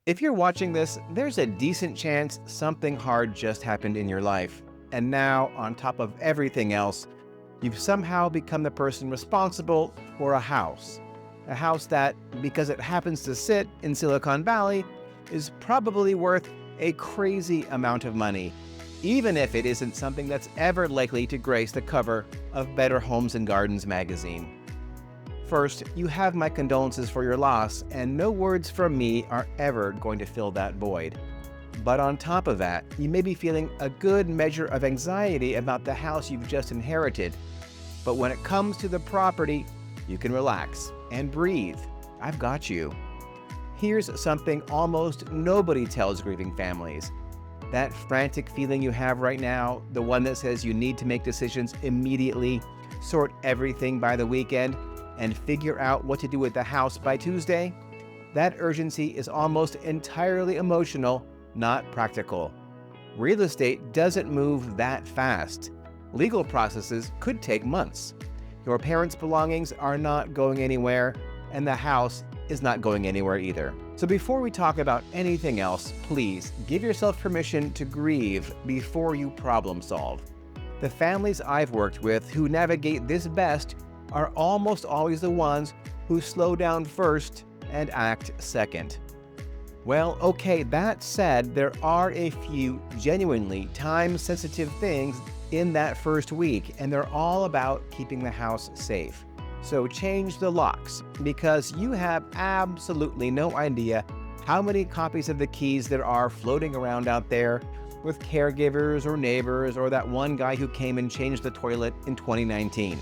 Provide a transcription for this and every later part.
If you're watching this, there's a decent chance something hard just happened in your life. And now, on top of everything else, you've somehow become the person responsible for a house. A house that, because it happens to sit in Silicon Valley, is probably worth a crazy amount of money, even if it isn't something that's ever likely to grace the cover of Better Homes and Gardens magazine. First, you have my condolences for your loss, and no words from me are ever going to fill that void. But on top of that, you may be feeling a good measure of anxiety about the house you've just inherited. But when it comes to the property, you can relax and breathe. I've got you. Here's something almost nobody tells grieving families. That frantic feeling you have right now, the one that says you need to make decisions immediately, sort everything by the weekend, and figure out what to do with the house by Tuesday, that urgency is almost entirely emotional, not practical. Real estate doesn't move that fast. Legal processes could take months. Your parents' belongings are not going anywhere, and the house is not going anywhere either. So before we talk about anything else, please give yourself permission to grieve before you problem solve. The families I've worked with who navigate this best are almost always the ones who slow down first and act second. Well, okay, that said, there are a few genuinely time-sensitive things in that first week, and they're all about keeping the house safe. So change the locks, because you have absolutely no idea how many copies of the keys there are floating around out there with caregivers or neighbors or that one guy who came and changed the toilet in 2019.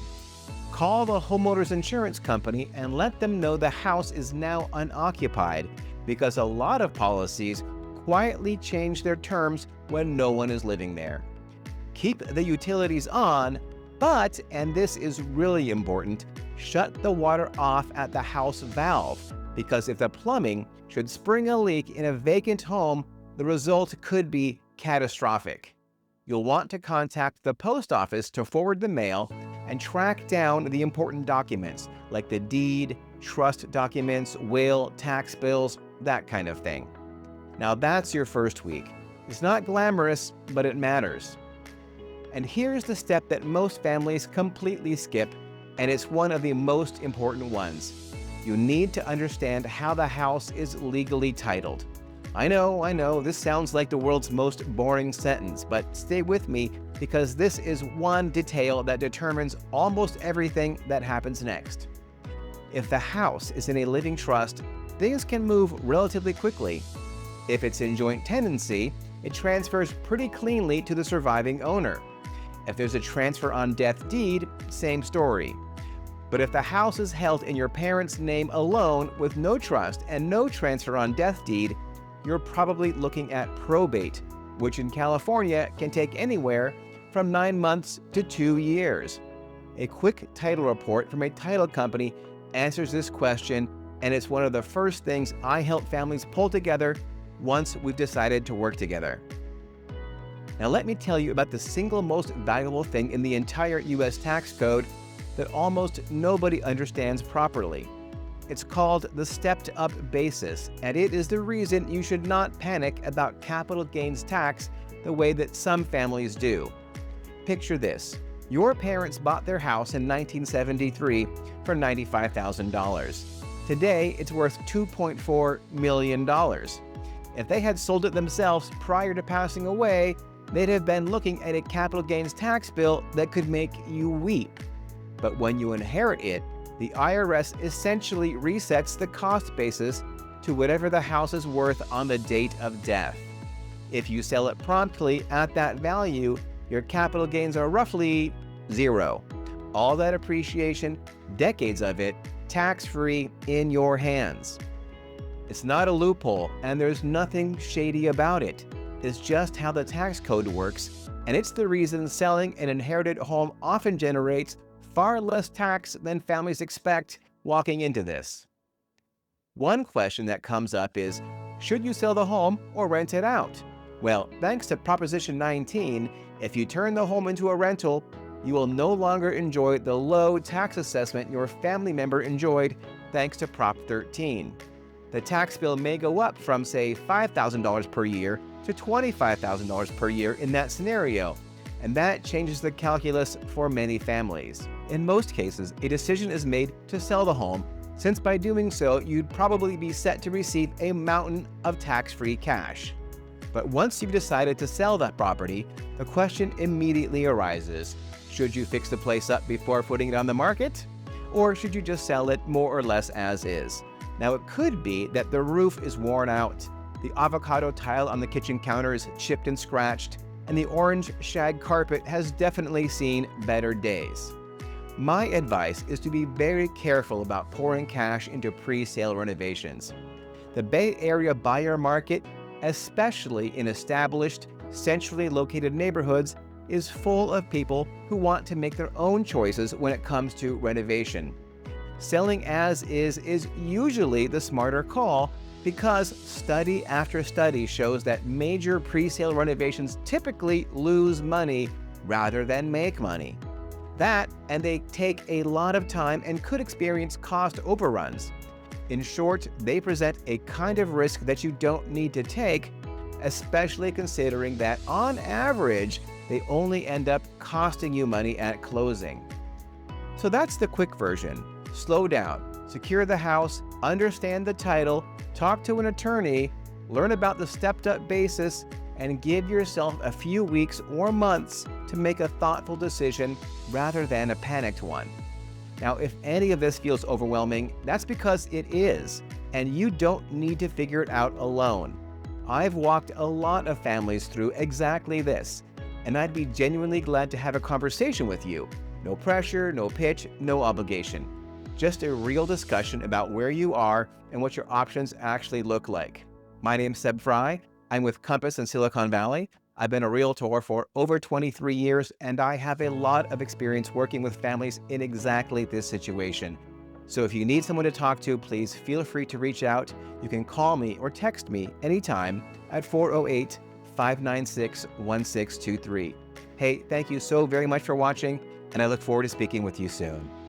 Call the homeowner's insurance company and let them know the house is now unoccupied, because a lot of policies quietly change their terms when no one is living there. Keep the utilities on, but, and this is really important, shut the water off at the house valve, because if the plumbing should spring a leak in a vacant home, the result could be catastrophic. You'll want to contact the post office to forward the mail and track down the important documents like the deed, trust documents, will, tax bills, that kind of thing. Now that's your first week. It's not glamorous, but it matters. And here's the step that most families completely skip, and it's one of the most important ones. You need to understand how the house is legally titled. I know, this sounds like the world's most boring sentence, but stay with me, because this is one detail that determines almost everything that happens next. If the house is in a living trust, things can move relatively quickly. If it's in joint tenancy, it transfers pretty cleanly to the surviving owner. If there's a transfer on death deed, same story. But if the house is held in your parents' name alone with no trust and no transfer on death deed, you're probably looking at probate, which in California can take anywhere from 9 months to 2 years. A quick title report from a title company answers this question, and it's one of the first things I help families pull together once we've decided to work together. Now let me tell you about the single most valuable thing in the entire US tax code that almost nobody understands properly. It's called the stepped-up basis, and it is the reason you should not panic about capital gains tax the way that some families do. Picture this. Your parents bought their house in 1973 for $95,000. Today, it's worth $2.4 million. If they had sold it themselves prior to passing away, they'd have been looking at a capital gains tax bill that could make you weep. But when you inherit it, the IRS essentially resets the cost basis to whatever the house is worth on the date of death. If you sell it promptly at that value, your capital gains are roughly zero. All that appreciation, decades of it, tax-free in your hands. It's not a loophole, and there's nothing shady about it. It's just how the tax code works, and it's the reason selling an inherited home often generates far less tax than families expect walking into this. One question that comes up is, should you sell the home or rent it out? Well, thanks to Proposition 19, if you turn the home into a rental, you will no longer enjoy the low tax assessment your family member enjoyed thanks to Prop 13. The tax bill may go up from, say, $5,000 per year to $25,000 per year in that scenario, and that changes the calculus for many families. In most cases, a decision is made to sell the home, since by doing so, you'd probably be set to receive a mountain of tax-free cash. But once you've decided to sell that property, the question immediately arises: should you fix the place up before putting it on the market? Or should you just sell it more or less as is? Now, it could be that the roof is worn out, the avocado tile on the kitchen counter is chipped and scratched, and the orange shag carpet has definitely seen better days. My advice is to be very careful about pouring cash into pre-sale renovations. The Bay Area buyer market, especially in established, centrally located neighborhoods, is full of people who want to make their own choices when it comes to renovation. Selling as is usually the smarter call, because study after study shows that major pre-sale renovations typically lose money rather than make money. That, and they take a lot of time and could experience cost overruns. In short, they present a kind of risk that you don't need to take, especially considering that on average, they only end up costing you money at closing. So that's the quick version. Slow down, secure the house, understand the title, talk to an attorney, learn about the stepped-up basis, and give yourself a few weeks or months to make a thoughtful decision rather than a panicked one. Now, if any of this feels overwhelming, that's because it is, and you don't need to figure it out alone. I've walked a lot of families through exactly this, and I'd be genuinely glad to have a conversation with you. No pressure, no pitch, no obligation. Just a real discussion about where you are and what your options actually look like. My name's Frey. I'm with Compass in Silicon Valley. I've been a realtor for over 23 years, and I have a lot of experience working with families in exactly this situation. So if you need someone to talk to, please feel free to reach out. You can call me or text me anytime at 408-596-1623. Hey, thank you so very much for watching, and I look forward to speaking with you soon.